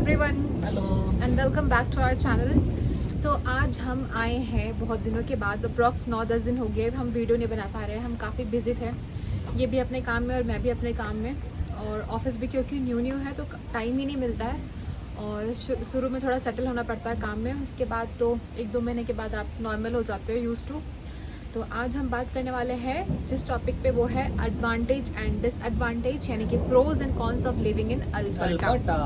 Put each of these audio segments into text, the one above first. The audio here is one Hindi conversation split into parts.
Everyone hello. And welcome back to our channel. So आज हम आए हैं बहुत दिनों के बाद, अप्रॉक्स 9-10 दिन हो गए हम वीडियो नहीं बना पा रहे हैं। हम काफ़ी बिजी थे, ये भी अपने काम में और मैं भी अपने काम में, और ऑफिस भी क्योंकि न्यू है तो टाइम ही नहीं मिलता है। और शुरू में थोड़ा सेटल होना पड़ता है काम में, उसके बाद तो 1-2 महीने के बाद आप नॉर्मल हो जाते हो, यूज्ड टू। तो आज हम बात करने वाले हैं जिस टॉपिक पे, वो है एडवांटेज एंड डिसएडवांटेज, यानी कि pros and cons of living in Alberta.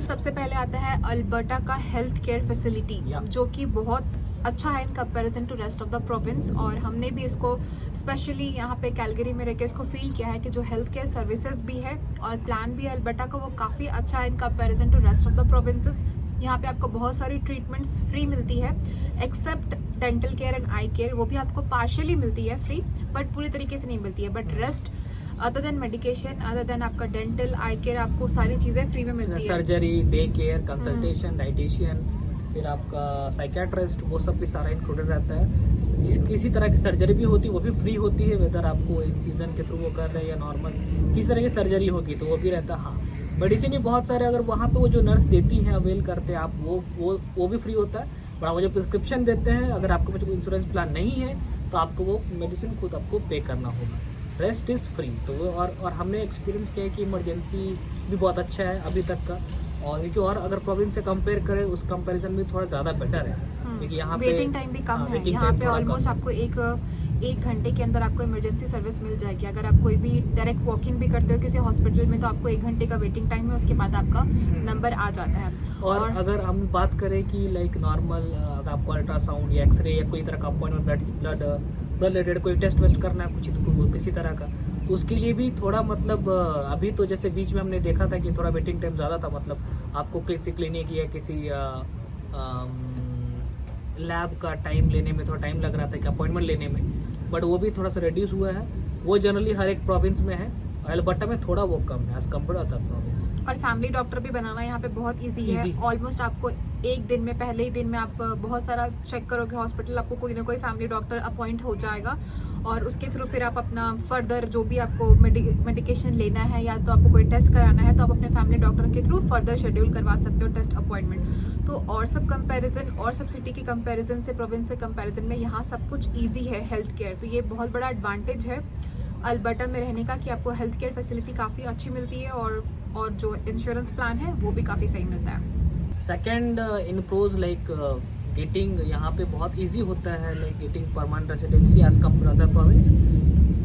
सबसे पहले आता है अल्बर्टा का हेल्थ केयर फैसिलिटी, जो कि बहुत अच्छा है in comparison to rest of the province. और हमने भी इसको स्पेशली यहाँ पे कैलगरी में रहकर इसको फील किया है कि जो हेल्थ केयर सर्विसेज भी है और प्लान भी है अल्बर्टा का, वो काफ़ी अच्छा है in comparison to rest of the provinces. यहाँ पे आपको बहुत सारी ट्रीटमेंट्स फ्री मिलती है, except dental care and eye care, वो भी आपको पार्शियली मिलती है फ्री, बट पूरी तरीके से नहीं मिलती है। But rest other than medication, other than आपका डेंटल, आई केयर, आपको सारी चीज़ें फ्री में मिलती है। Surgery, day care, consultation, dietitian, फिर आपका साइकेट्रिस्ट, वो सब भी सारा इंक्लूडेड रहता है। जिस किसी तरह की सर्जरी भी होती है वो भी फ्री होती है, वेदर आपको इन सीजन के थ्रू वो कर रहे हैं या नॉर्मल किस तरह की सर्जरी होगी तो वो भी रहता है। हाँ, मेडिसिन भी बहुत सारे अगर वहाँ पे वो जो नर्स देती है अवेल करते हैं आप, वो भी फ्री होता है। बट वो जो प्रिस्क्रिप्शन देते हैं, अगर आपके पास इंश्योरेंस प्लान नहीं है तो आपको वो मेडिसिन खुद आपको पे करना होगा। Rest is free. तो वो और हमने एक्सपीरियंस किया है कि इमरजेंसी भी बहुत अच्छा है अभी तक का, और क्योंकि और अगर प्रोविंस से कंपेयर करें उस कंपैरिजन में थोड़ा ज़्यादा बेटर है, क्योंकि यहाँ पे वेटिंग टाइम भी कम है। यहाँ पे ऑलमोस्ट आपको एक घंटे के अंदर आपको इमरजेंसी सर्विस मिल जाएगी। अगर आप कोई भी डायरेक्ट वॉक इन भी करते हो किसी हॉस्पिटल में तो आपको 1 घंटे का वेटिंग टाइम है, उसके बाद आपका नंबर आ जाता है। और अगर हम बात करें कि लाइक नॉर्मल अगर आपको अल्ट्रासाउंड या एक्सरे या कोई तरह का अपॉइंटमेंट, ब्लड रिलेटेड कोई टेस्ट वेस्ट करना है किसी तरह का, तो उसके लिए भी थोड़ा मतलब अभी तो जैसे बीच में हमने देखा था कि थोड़ा वेटिंग टाइम ज़्यादा था, मतलब आपको किसी क्लिनिक या किसी लैब का टाइम लेने में थोड़ा टाइम लग रहा था कि अपॉइंटमेंट लेने में, बट वो भी थोड़ा सा रिड्यूस हुआ है। वो जनरली हर एक प्रोविंस में है, अल्बर्टा में थोड़ा वो कम है एज कम्पेयर अदर प्रोविंस। और फैमिली डॉक्टर भी बनाना यहाँ पे बहुत इजी है। ऑलमोस्ट आपको एक दिन में, पहले ही दिन में आप बहुत सारा चेक करोगे हॉस्पिटल, आपको कोई ना कोई फैमिली डॉक्टर अपॉइंट हो जाएगा, और उसके थ्रू फिर आप अपना फर्दर जो भी आपको मेडिकेशन लेना है या तो आपको कोई टेस्ट कराना है तो आप अपने फैमिली डॉक्टर के थ्रू फर्दर शेड्यूल करवा सकते हो टेस्ट अपॉइंटमेंट। तो और सब कंपैरिजन, और सब सिटी के कंपैरिजन से, प्रोविंस से कंपैरिजन में यहाँ सब कुछ ईजी है हेल्थ केयर। तो ये बहुत बड़ा एडवांटेज है अल्बर्टा में रहने का कि आपको हेल्थ केयर फैसिलिटी काफ़ी अच्छी मिलती है, और जो इंश्योरेंस प्लान है वो भी काफ़ी सही मिलता है। Second in pros like getting यहाँ पे बहुत इजी होता है, like getting permanent residency as compare other province.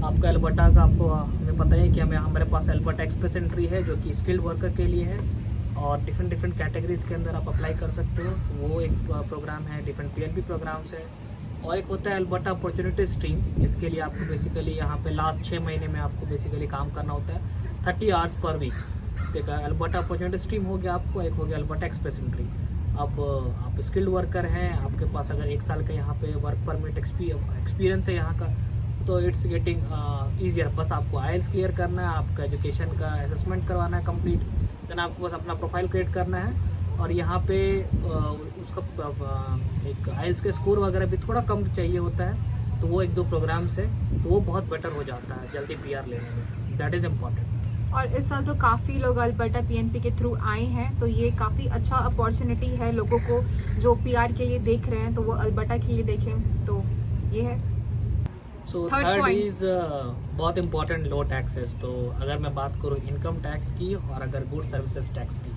आपका अल्बर्टा का आपको हमें पता है कि हमारे पास अल्बर्टा एक्सप्रेस एंट्री है जो कि स्किल्ड वर्कर के लिए है, और डिफरेंट कैटेगरीज के अंदर आप अप्लाई कर सकते हो। वो एक प्रोग्राम है, डिफरेंट PNP प्रोग्राम्स है। और एक होता है अल्बर्टा अपॉर्चुनिटी स्ट्रीम, जिसके लिए आपको बेसिकली यहाँ पे लास्ट 6 महीने में आपको बेसिकली काम करना होता है 30 आवर्स पर वीक। देखा, अल्बर्टा अपॉर्चुनिटी स्ट्रीम हो गया आपको, एक हो गया अल्बर्टा एक्सप्रेस एंट्री। अब आप स्किल्ड वर्कर हैं, आपके पास अगर 1 साल का यहाँ पे वर्क परमिट एक्सपीरियंस है यहाँ का, तो इट्स गेटिंग ईजियर। बस आपको IELTS क्लियर करना है, आपका एजुकेशन का असेसमेंट करवाना है कंप्लीट, देन आपको बस अपना प्रोफाइल क्रिएट करना है। और यहाँ पे उसका एक IELTS के स्कोर वगैरह भी थोड़ा कम चाहिए होता है, तो वो 1-2 प्रोग्राम्स है, तो वो बहुत बेटर हो जाता है जल्दी PR लेने में। That is important. और इस साल तो काफ़ी लोग अल्बर्टा PNP के थ्रू आए हैं, तो ये काफ़ी अच्छा अपॉर्चुनिटी है लोगों को जो PR के लिए देख रहे हैं, तो वो अल्बर्टा के लिए देखें। तो ये है। सो थर्ड इज बहुत इंपॉर्टेंट, लो टैक्सेस। तो अगर मैं बात करूँ इनकम टैक्स की और अगर गुड्स सर्विसेज टैक्स की,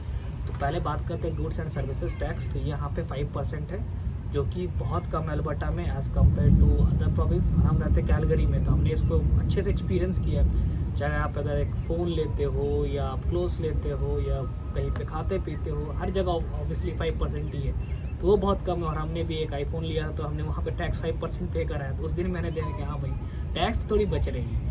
तो पहले बात करते हैं गुड्स एंड सर्विसेज टैक्स। तो यहाँ पे 5% है, जो कि बहुत कम है अल्बर्टा में as compare to other province. हम रहते कैलगरी में, तो हमने इसको अच्छे से एक्सपीरियंस किया। चाहे आप अगर एक फ़ोन लेते हो या आप क्लोथ्स लेते हो या कहीं पे खाते पीते हो, हर जगह ऑब्वियसली 5% ही है, तो वो बहुत कम है। और हमने भी एक iPhone लिया था, तो हमने वहाँ पे टैक्स 5% पे करा है। तो उस दिन मैंने देखा कि हाँ भाई, टैक्स थोड़ी बच रही है।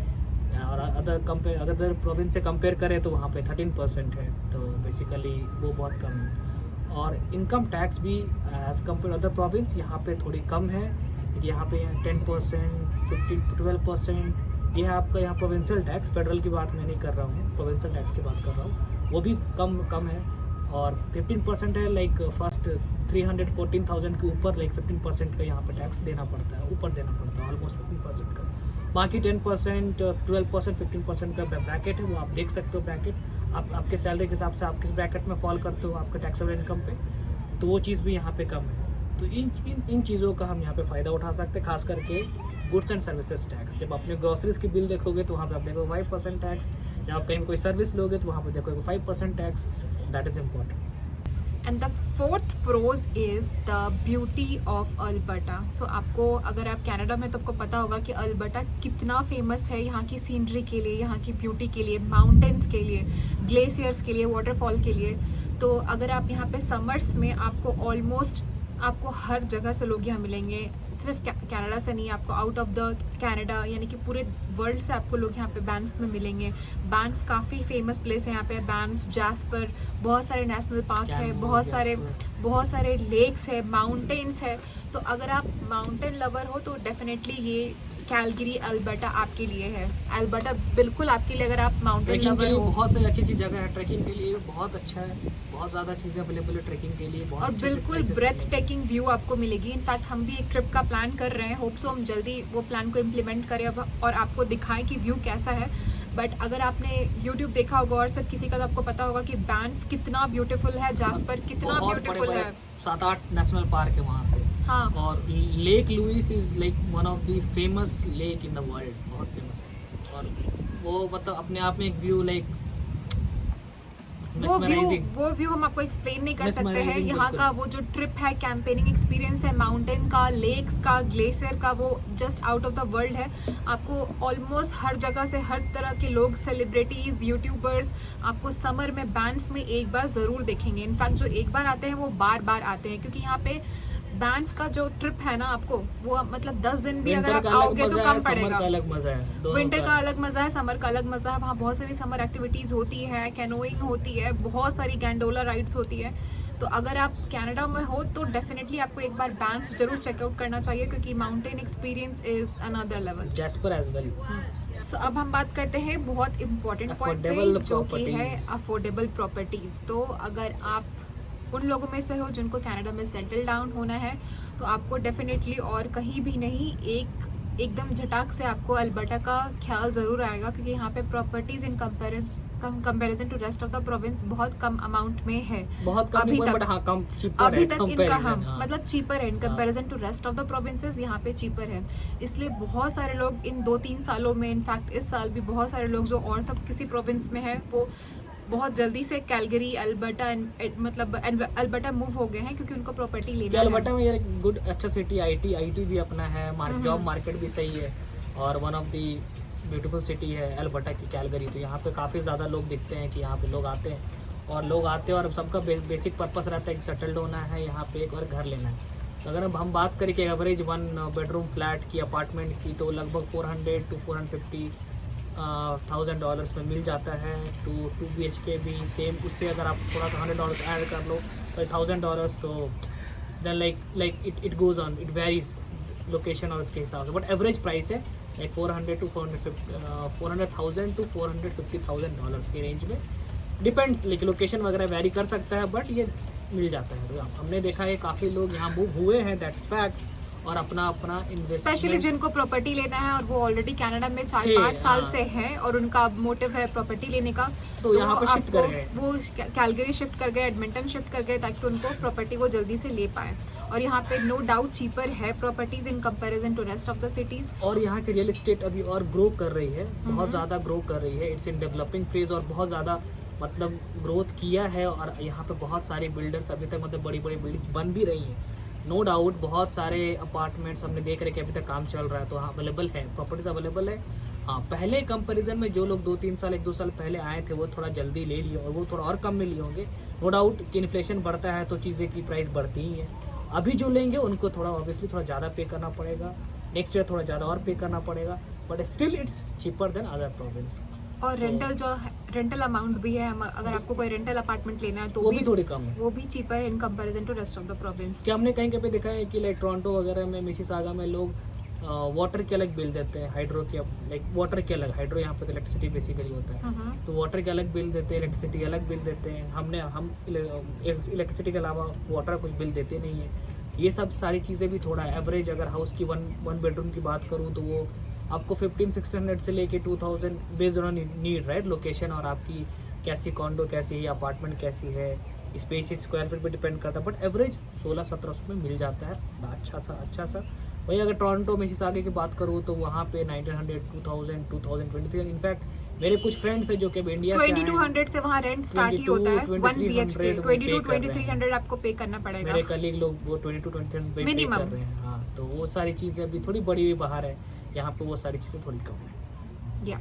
और अदर प्रोविंस से कंपेयर करें तो वहाँ पे 13% है, तो बेसिकली वो बहुत कम है। और इनकम टैक्स भी एज़ कम्पेयर अदर प्रोविंस यहाँ पे थोड़ी कम है। यहाँ पे 10%, 12% ये है आपका यहाँ प्रोविंशियल टैक्स। फेडरल की बात मैं नहीं कर रहा हूँ, प्रोविंशियल टैक्स की बात कर रहा हूँ, वो भी कम है। और 15% है, लाइक फर्स्ट 314,000 के ऊपर लाइक 15% का यहाँ पे टैक्स देना पड़ता है, ऊपर देना पड़ता है ऑलमोस्ट 15% का। बाकी 10%, 12%, 15% का ब्रैकेट है, वो आप देख सकते हो ब्रैकेट। आप आपके सैलरी के हिसाब से आप किस ब्रैकेट में फॉल करते हो आपके टैक्सेबल इनकम पे, तो वो चीज़ भी यहाँ पे कम है। तो इन चीज़ों का हम यहाँ पे फ़ायदा उठा सकते हैं, खास करके गुड्स एंड सर्विसेज टैक्स। जब अपने ग्रोसरीज की बिल देखोगे तो वहाँ पे आप देखोगे 5% टैक्स, जब आप कहीं कोई सर्विस लोगे तो वहाँ पे देखोगे 5% tax. That is important. And the fourth pros is the beauty of Alberta. So आपको, अगर आप कनाडा में, तो आपको पता होगा कि अल्बर्टा कितना फेमस है यहाँ की सीनरी के लिए, यहाँ की ब्यूटी के लिए, माउंटेन्स के लिए, ग्लेशियर्स के लिए, वाटरफॉल के लिए। तो अगर आप यहाँ पे समर्स में, आपको हर जगह से लोग यहाँ मिलेंगे, सिर्फ कनाडा से नहीं, आपको आउट ऑफ द कनाडा यानी कि पूरे वर्ल्ड से आपको लोग यहाँ पे बैंफ में मिलेंगे। बैंफ काफ़ी फेमस प्लेस है यहाँ पे, बैंफ, जैस्पर, बहुत सारे नेशनल पार्क है, बहुत सारे लेक्स है, माउंटेन्स है। तो अगर आप माउंटेन लवर हो तो डेफिनेटली ये कैलगरी अल्बर्टा आपके लिए है। अल्बर्टा बिल्कुल आपके लिए, अगर आप माउंटेन लवर हो। बहुत सारी अच्छी जगह है ट्रैकिंग के लिए, बहुत अच्छा है, बहुत ज़्यादा चीज़ें अवेलेबल है ट्रैकिंग के लिए, और बिल्कुल ब्रेथ टेकिंग व्यू आपको मिलेगी। इनफैक्ट हम भी एक ट्रिप का प्लान कर रहे हैं, होप सो हम जल्दी वो प्लान को इम्प्लीमेंट करें और आपको दिखाएं कि व्यू कैसा है। बट अगर आपने YouTube देखा होगा और सब किसी का, तो आपको पता होगा कि बैंफ कितना ब्यूटीफुल है, जास्पर कितना ब्यूटीफुल है। 7-8 नेशनल पार्क है वहाँ पे। हाँ, और lake Louise is like one of the famous lake in the world, बहुत फेमस है। और वो मतलब अपने आप में एक व्यू लाइक वो व्यू हम आपको एक्सप्लेन नहीं कर सकते हैं। यहाँ का वो जो ट्रिप है, कैंपेनिंग एक्सपीरियंस है, माउंटेन का, लेक्स का, ग्लेशियर का, वो just out of the world है। आपको ऑलमोस्ट हर जगह से, हर तरह के लोग, सेलिब्रिटीज, यूट्यूबर्स आपको समर में बैंफ में एक बार ज़रूर देखेंगे। इनफैक्ट जो एक बार आते हैं वो बार बार आते हैं, क्योंकि यहाँ पे बैंफ का जो ट्रिप है ना, आपको वो मतलब 10 दिन भी अगर आप आओगे तो कम पड़ेगा। विंटर का अलग मजा है, विंटर का अलग मजा है, समर का अलग मजा है। वहाँ बहुत सारी समर एक्टिविटीज होती है, कैनोइंग होती है, बहुत सारी गैंडोला राइड्स होती है। तो अगर आप कनाडा में हो तो डेफिनेटली आपको एक बार बैंफ जरूर चेकआउट करना चाहिए, क्योंकि mountain experience is another level. Jasper as well. So अब हम बात करते हैं बहुत इंपॉर्टेंट पॉइंट पे, जो कि है अफोर्डेबल प्रॉपर्टीज। तो अगर आप उन लोगों में से हो जिनको कनाडा में सेटल डाउन होना है, तो आपको डेफिनेटली और कहीं भी नहीं, एकदम झटाक से आपको अल्बर्टा का ख्याल ज़रूर आएगा, क्योंकि यहाँ पे properties in comparison to rest of the province बहुत कम अमाउंट में है। बहुत कम अभी नहीं, तक, बट हाँ, कम, चीपर अभी है, तक इनका मतलब चीपर है इन हाँ। Comparison to rest of the provinces, यहाँ पे चीपर है। इसलिए बहुत सारे लोग इन 2-3 सालों में, इनफैक्ट इस साल भी बहुत सारे लोग जो और सब किसी प्रोविंस में है, वो बहुत जल्दी से कैलगरी, अल्बर्टा, मतलब अल्बर्टा मूव हो गए हैं, क्योंकि उनको प्रॉपर्टी लेना है। अल्बर्टा में ये गुड अच्छा सिटी, आईटी भी अपना है, जॉब मार्केट भी सही है, और one of the beautiful city है अल्बर्टा की कैलगरी। तो यहाँ पे काफ़ी ज़्यादा लोग दिखते हैं कि यहाँ पे लोग आते हैं, और सबका बेसिक पर्पस रहता है कि सेटल्ड होना है यहाँ पे एक और घर लेना है। तो अगर हम बात करें कि एवरेज 1 बेडरूम फ्लैट की, अपार्टमेंट की, तो लगभग $400 to $450,000 में मिल जाता है। 2 BHK भी सेम, उससे अगर आप थोड़ा सा $100 ऐड कर लो तो $1,000, तो then like it goes on, it varies location और उसके हिसाब से, बट एवरेज प्राइस है लाइक $400,000 to $450,000 के रेंज में। डिपेंड, लेकिन लोकेशन वगैरह वेरी कर सकता है, बट ये मिल जाता है। तो हमने देखा है काफ़ी लोग यहाँ मूव हुए हैं, दैट्स फैक्ट, और अपना इन्वेस्टमेंट, स्पेशली जिनको प्रॉपर्टी लेना है और वो ऑलरेडी कनाडा में 4-5 साल से है और उनका मोटिव है प्रॉपर्टी लेने का, तो यहाँ पे शिफ्ट कर गए, वो कैलगरी शिफ्ट कर गए, एडमिंटन शिफ्ट कर गए, ताकि उनको प्रॉपर्टी वो जल्दी से ले पाए। और यहाँ पे नो डाउट चीपर है properties in comparison to rest of the cities. और यहाँ की रियल एस्टेट अभी और ग्रो कर रही है, बहुत ज़्यादा ग्रो कर रही है, इट्स इन डेवलपिंग फेज, और बहुत ज़्यादा मतलब ग्रोथ किया है। और यहाँ पे बहुत सारे बिल्डर्स अभी तक, मतलब बड़ी बड़ी बिल्डिंग्स बन भी रही हैं, नो डाउट। बहुत सारे अपार्टमेंट्स हमने देख रहे कि अभी तक काम चल रहा है, तो हाँ अवेलेबल है, प्रॉपर्टीज अवेलेबल है। हाँ, पहले कंपैरिजन में जो लोग 2-3 साल, 1-2 साल पहले आए थे, वो थोड़ा जल्दी ले लिए, और वो थोड़ा और कम में लिए होंगे। नो डाउट कि इन्फ्लेशन बढ़ता है तो चीज़ें की प्राइस बढ़ती ही है। अभी जो लेंगे उनको थोड़ा ऑब्वियसली थोड़ा ज़्यादा पे करना पड़ेगा, नेक्स्ट ईयर थोड़ा ज़्यादा और पे करना पड़ेगा, but still it's cheaper than other province. और रेंटल अमाउंट भी है, अगर आपको कोई रेंटल अपार्टमेंट लेना है तो वो भी थोड़ी कम है, वो भी चीपर है in comparison to rest of the province. क्या हमने कहीं पे देखा है कि लाइक टोरंटो वगैरह में, मिसिसागा में लोग वाटर के अलग बिल देते हैं, हाइड्रो के, लाइक वाटर के अलग, हाइड्रो यहाँ पे तो इलेक्ट्रिसिटी बेसिकली होता है, तो वाटर के अलग बिल देते हैं, इलेक्ट्रिसिटी अलग बिल देते हैं। हम इलेक्ट्रिसिटी के अलावा वाटर कुछ बिल देते नहीं है। ये सब सारी चीज़ें भी थोड़ा एवरेज, अगर हाउस की वन बेडरूम की बात करूँ तो वो आपको 1500-1600 से लेके 2000 based on need, right, location और आपकी कैसी कॉन्डो कैसी है, अपार्टमेंट कैसी है, स्पेस स्क्वायर फीट पे डिपेंड करता है, बट एवरेज 1600-1700 में मिल जाता है अच्छा सा। वही अगर टोरंटो मिसिसागा की बात करूँ तो वहाँ पे 1900, 2000, 2023, इनफैक्ट मेरे कुछ फ्रेंड्स हैं जो कि इंडिया से 2200 से वहाँ रेंट स्टार्ट ही होता है, 1 BHK 22-2300 आपको पे करना पड़ेगा। मेरे कलीग लोग वो 22-2300 पे कर रहे हैं। हाँ, तो वो सारी चीज़ें अभी थोड़ी बड़ी हुई बाहर है, यहाँ पे वो सारी चीज़ें थोड़ी कम है।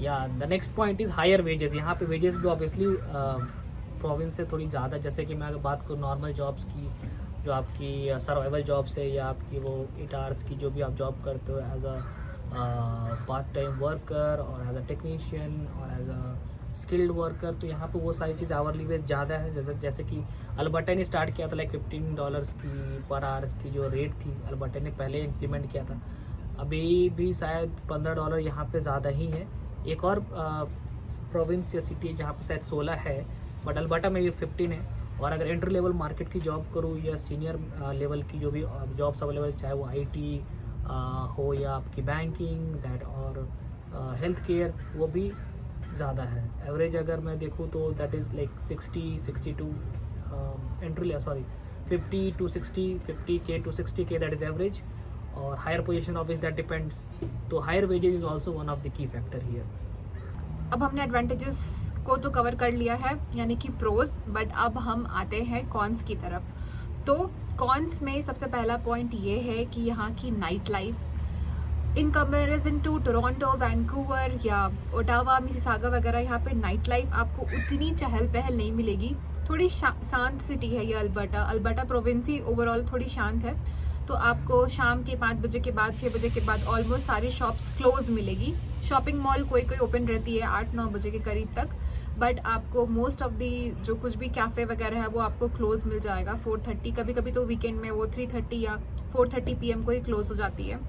या the next point is higher wages. यहाँ पे वेजेस भी ऑब्वियसली प्रोविंस से थोड़ी ज़्यादा, जैसे कि मैं अगर बात करूँ नॉर्मल जॉब्स की, जो आपकी सर्वाइवल जॉब्स है या आपकी वो 8 आवर्स की जो भी आप जॉब करते हो as a part time worker और एज अ टेक्नीशियन और एज अ स्किल्ड वर्कर, तो यहाँ पे वो सारी चीज़ आवरली वेज ज़्यादा है। जैसे कि अल्बर्टा ने स्टार्ट किया था लाइक $15 की पर आवर्स की जो रेट थी, अल्बर्टा ने पहले इम्प्लीमेंट किया था। अभी भी शायद $15 यहाँ पे ज़्यादा ही है। एक और प्रोविंस या सिटी जहाँ पे शायद 16 है, बट अल्बर्टा में ये 15 है। और अगर एंट्री लेवल मार्केट की जॉब करूँ या सीनियर लेवल की जो भी जॉब्स अवेलेबल, चाहे वो IT हो या आपकी बैंकिंग दैट और हेल्थ केयर, वो भी ज़्यादा है। एवरेज अगर मैं देखूँ तो that is like 60-62 entry 50 to 60, 50K to 60K, that is average. और higher position office that depends, तो higher wages is also one of the key factor here. अब हमने एडवांटेजेस को तो कवर कर लिया है, यानी कि प्रोज, बट अब हम आते हैं कॉन्स की तरफ। तो कॉन्स में सबसे पहला पॉइंट ये है कि यहाँ की night life in comparison to Toronto, Vancouver या ओटावा, मिसिसागा वगैरह, यहाँ पे नाइट लाइफ आपको उतनी चहल पहल नहीं मिलेगी। थोड़ी शांत सिटी है ये अल्बर्टा प्रोविंस ही ओवरऑल थोड़ी शांत है। तो आपको शाम के 5 बजे के बाद, 6 बजे के बाद ऑलमोस्ट सारी शॉप्स क्लोज मिलेगी। शॉपिंग मॉल कोई ओपन रहती है 8-9 बजे के करीब तक, बट आपको मोस्ट ऑफ दी जो कुछ भी कैफ़े वगैरह है वो आपको क्लोज मिल जाएगा 4:30, कभी कभी तो वीकेंड में वो 3:30 या 4:30 PM को ही क्लोज हो जाती है।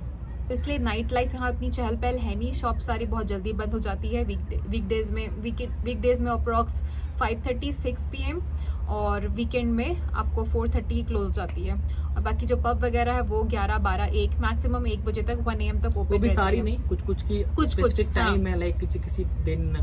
इसलिए नाइट लाइफ यहाँ इतनी चहल पहल है नहीं, शॉप सारी बहुत जल्दी बंद हो जाती है। वीकडेज में अप्रॉक्स 5:30-6 PM और वीकेंड में आपको 4:30 क्लोज हो जाती है। और बाकी जो पब वगैरह है वो 11, 12, 1 मैक्सिमम 1 बजे तक 1 AM तक ओपन। वो भी सारी नहीं, कुछ की स्पेसिफिक टाइम है, लाइक किसी दिन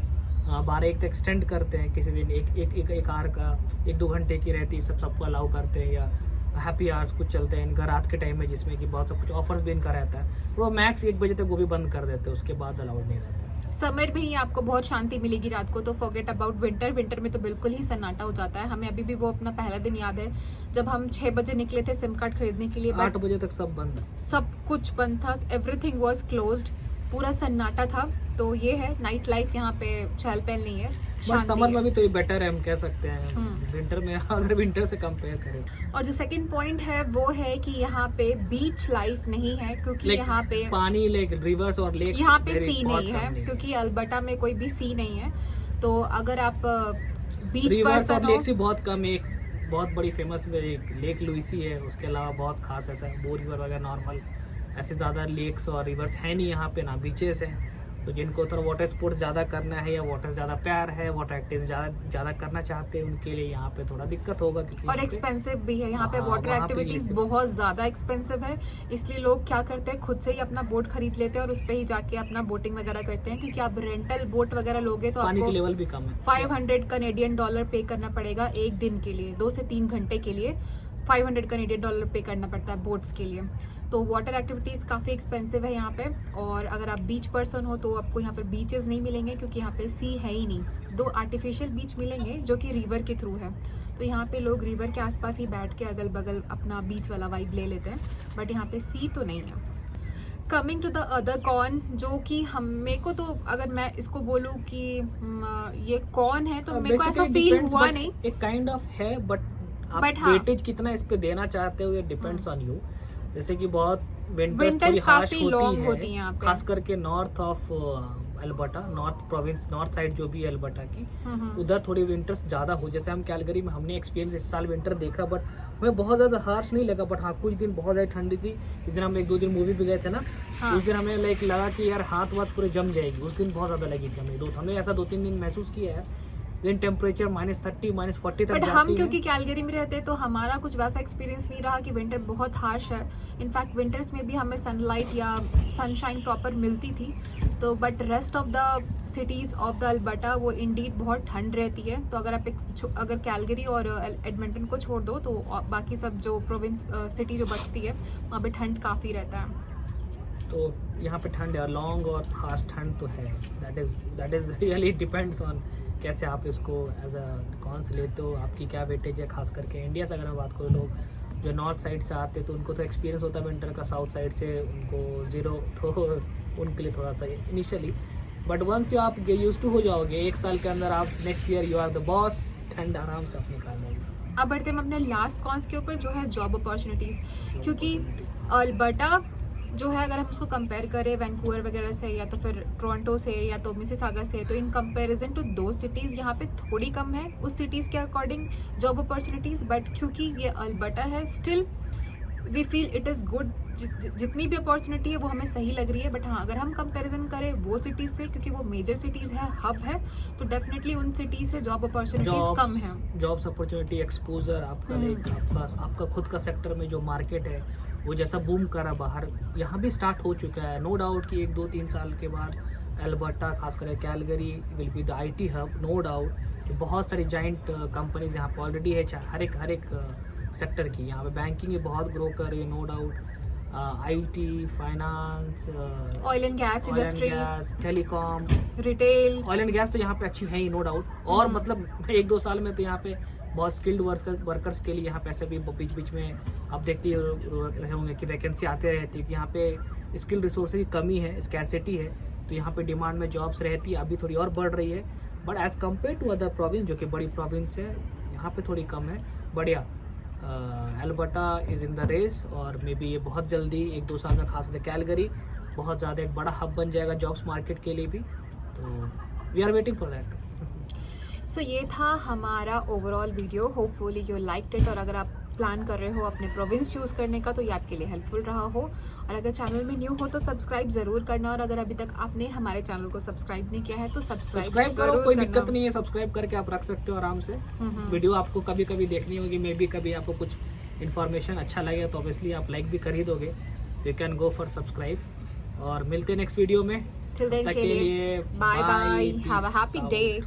12-1 तक एक्सटेंड करते हैं, किसी दिन एक आवर का 1-2 घंटे की रहती है, सबको अलाउ करते हैं। या हैप्पी आवर्स कुछ चलते हैं इनका रात के टाइम में, जिसमें कि बहुत सब कुछ ऑफर्स भी इनका रहता है। वो मैक्स 1 बजे तक वो भी बंद कर देते हैं, उसके बाद अलाउड नहीं रहता है। समर में ही आपको बहुत शांति मिलेगी रात को, तो फॉरगेट अबाउट विंटर में तो बिल्कुल ही सन्नाटा हो जाता है। हमें अभी भी वो अपना पहला दिन याद है जब हम 6 बजे निकले थे सिम कार्ड खरीदने के लिए, 8 बजे तक सब बंद, सब कुछ बंद था, एवरीथिंग वाज क्लोज्ड, पूरा सन्नाटा था। तो ये है नाइट लाइफ, यहाँ पे चहल पहल नहीं है, बट समर में भी तो ये बेटर है, हम कह सकते हैं। विंटर में अगर विंटर से कंपेयर करें। और जो सेकंड पॉइंट है वो है कि यहाँ पे बीच लाइफ नहीं है, क्योंकि यहाँ पे पानी, लाइक रिवर्स और लेक्स, यहाँ पे सी नहीं है, क्योंकि अल्बर्टा में कोई भी सी नहीं है। तो अगर आप बीच पर और लेक्स भी बहुत कम है। एक बहुत बड़ी फेमस लेक लुइसी है, उसके अलावा बहुत खास ऐसा बो रिवर वगैरह नॉर्मल ऐसे ज़्यादा लेक्स और रिवर्स है नहीं यहाँ पे, ना बीचेस हैं। तो जिनको थोड़ा वाटर स्पोर्ट्स ज़्यादा करना है या वाटर ज़्यादा प्यार है, वाटर एक्टिविटी ज़्यादा करना चाहते हैं, उनके लिए यहाँ पे थोड़ा दिक्कत होगा। और एक्सपेंसिव भी है यहाँ पे, वाटर एक्टिविटीज बहुत ज़्यादा एक्सपेंसिव है। इसलिए लोग क्या करते हैं, खुद से ही अपना बोट खरीद लेते हैं और उस पर ही जाके अपना बोटिंग वगैरह करते हैं, क्योंकि आप रेंटल बोट वगैरह लोगे तो पानी की लेवल भी कम है। $500 कैनेडियन पे करना पड़ेगा एक दिन के लिए, 2 से 3 घंटे के लिए $500 कैनेडियन पे करना पड़ता है बोट्स के लिए। तो वाटर एक्टिविटीज़ काफ़ी एक्सपेंसिव है यहाँ पे। और अगर आप बीच पर्सन हो तो आपको यहाँ पे बीचेस नहीं मिलेंगे, क्योंकि यहाँ पे सी है ही नहीं। 2 आर्टिफिशियल बीच मिलेंगे जो कि रिवर के थ्रू है, तो यहाँ पे लोग रिवर के आसपास ही बैठ के अगल बगल अपना बीच वाला वाइब ले लेते हैं, बट यहाँ पे सी तो नहीं है। Coming to the other con, जो कि मेरे को तो अगर मैं इसको बोलूँ कि ये कॉन है तो मेरे को ऐसा फील हुआ नहीं। एक काइंड ऑफ है, बट आप वेटेज कितना इस पे देना चाहते हो ये डिपेंड्स ऑन यू। जैसे कि बहुत विंटर्स काफी लॉन्ग होती हैं, खास करके north of Alberta, north province, north side जो भी अल्बर्टा की, उधर थोड़ी विंटर्स ज़्यादा हो। जैसे हम कैलगरी में हमने एक्सपीरियंस इस साल विंटर देखा, बट हमें बहुत ज़्यादा हार्श नहीं लगा। बट हाँ, कुछ दिन बहुत ज़्यादा ठंडी थी। इस दिन हम 1-2 दिन मूवी भी गए थे ना, उस दिन हमें लाइक लगा कि यार हाथ वाथ पूरे जम जाएगी। उस दिन बहुत ज़्यादा लगी थी हमें। हमने ऐसा 2-3 दिन महसूस किया है दिन टेम्परेचर -30 -40 तक बट जाती हम है। क्योंकि कैलगरी में रहते हैं तो हमारा कुछ वैसा एक्सपीरियंस नहीं रहा कि विंटर बहुत हार्श है। इनफैक्ट विंटर्स में भी हमें सनलाइट या सनशाइन प्रॉपर मिलती थी। तो but rest of the cities of the Alberta वो इंडीड बहुत ठंड रहती है। तो अगर आप अगर कैलगरी और एडमंटन को छोड़ दो तो बाकी सब जो प्रोविंस सिटी जो बचती है वहाँ पे ठंड काफ़ी रहता है। तो यहाँ पे ठंड है, लॉन्ग और हार्श ठंड तो है। That is really depends on कैसे आप इसको एज अ कौन से लेते हो, आपकी क्या वेटेज है। खास करके इंडिया से अगर मैं बात करूँ, लोग जो नॉर्थ साइड से आते हैं तो उनको तो एक्सपीरियंस होता है विंटर का, साउथ साइड से उनको ज़ीरो, तो उनके लिए थोड़ा सा इनिशियली। बट वंस जो आप यूज टू हो जाओगे, 1 साल के अंदर आप next year you are the boss, ठंड आराम से अपने काम होगी। अब बढ़ते हैं अपने लास्ट कॉन्स के ऊपर जो है जॉब अपॉर्चुनिटीज़। क्योंकि अल्बर्टा जो है अगर हम उसको कंपेयर करें वैंकूवर वगैरह से या तो फिर टोरंटो से या तो मिसिसागा से, तो इन कंपैरिजन टू दो सिटीज़ यहाँ पे थोड़ी कम है उस सिटीज़ के अकॉर्डिंग जॉब अपॉर्चुनिटीज़। बट क्योंकि ये अल्बर्टा है still we feel it is good. जितनी भी अपॉर्चुनिटी है वो हमें सही लग रही है। बट हाँ, अगर हम कंपैरिजन करें वो सिटीज़ से, क्योंकि वो मेजर सिटीज़ है, हब है, तो डेफिनेटली उन सिटीज़ से जॉब अपॉर्चुनिटीज़ कम है। जॉब्स अपॉर्चुनिटी, एक्सपोजर, आपका खुद का सेक्टर में जो मार्केट है वो जैसा बूम करा बाहर, यहाँ भी स्टार्ट हो चुका है। नो डाउट कि 1-2-3 साल के बाद अल्बर्टा, खासकर Calgary will be the IT hub, no doubt. बहुत सारी जाइंट कंपनीज यहाँ पे ऑलरेडी है, हर एक सेक्टर की। यहाँ पे बैंकिंग भी बहुत ग्रो कर रही है, no doubt. IT, finance, oil and gas industries, telecom, retail. Oil and gas तो यहाँ पे अच्छी है ही, नो डाउट। और मतलब 1-2 साल में तो यहाँ पे बहुत स्किल्ड वर्कर्स के लिए यहाँ पे ऐसे भी बीच में आप देखते रहे होंगे कि वैकेंसी आते रहती है कि यहाँ पे स्किल्ड रिसोर्सेज की कमी है, स्कैरसिटी है। तो यहाँ पे डिमांड में जॉब्स रहती है, अभी थोड़ी और बढ़ रही है। But as compare to other province जो कि बड़ी प्रोविंस है, यहाँ पे थोड़ी कम है। बढ़िया, Alberta is in the race और मे बी ये बहुत जल्दी 1-2 साल में, खासकर कैलगरी बहुत ज़्यादा एक बड़ा हब बन जाएगा जॉब्स मार्केट के लिए भी। तो we are waiting for that. So ये था हमारा overall video. Hopefully you liked it. और अगर आप प्लान कर रहे हो अपने प्रोविंस चूज़ करने का तो ये आपके लिए हेल्पफुल रहा हो। और अगर चैनल में न्यू हो तो सब्सक्राइब ज़रूर करना। और अगर अभी तक आपने हमारे चैनल को सब्सक्राइब नहीं किया है तो सब्सक्राइब करो, कोई दिक्कत नहीं है। सब्सक्राइब करके आप रख सकते हो आराम से। वीडियो आपको कभी कभी देखनी होगी, मे बी कभी आपको कुछ इन्फॉर्मेशन अच्छा लगेगा तो ऑब्वियसली आप लाइक भी कर ही दोगे। तो you can go for subscribe. और मिलते हैं नेक्स्ट वीडियो में। टिल देन के लिए bye bye, have a happy day.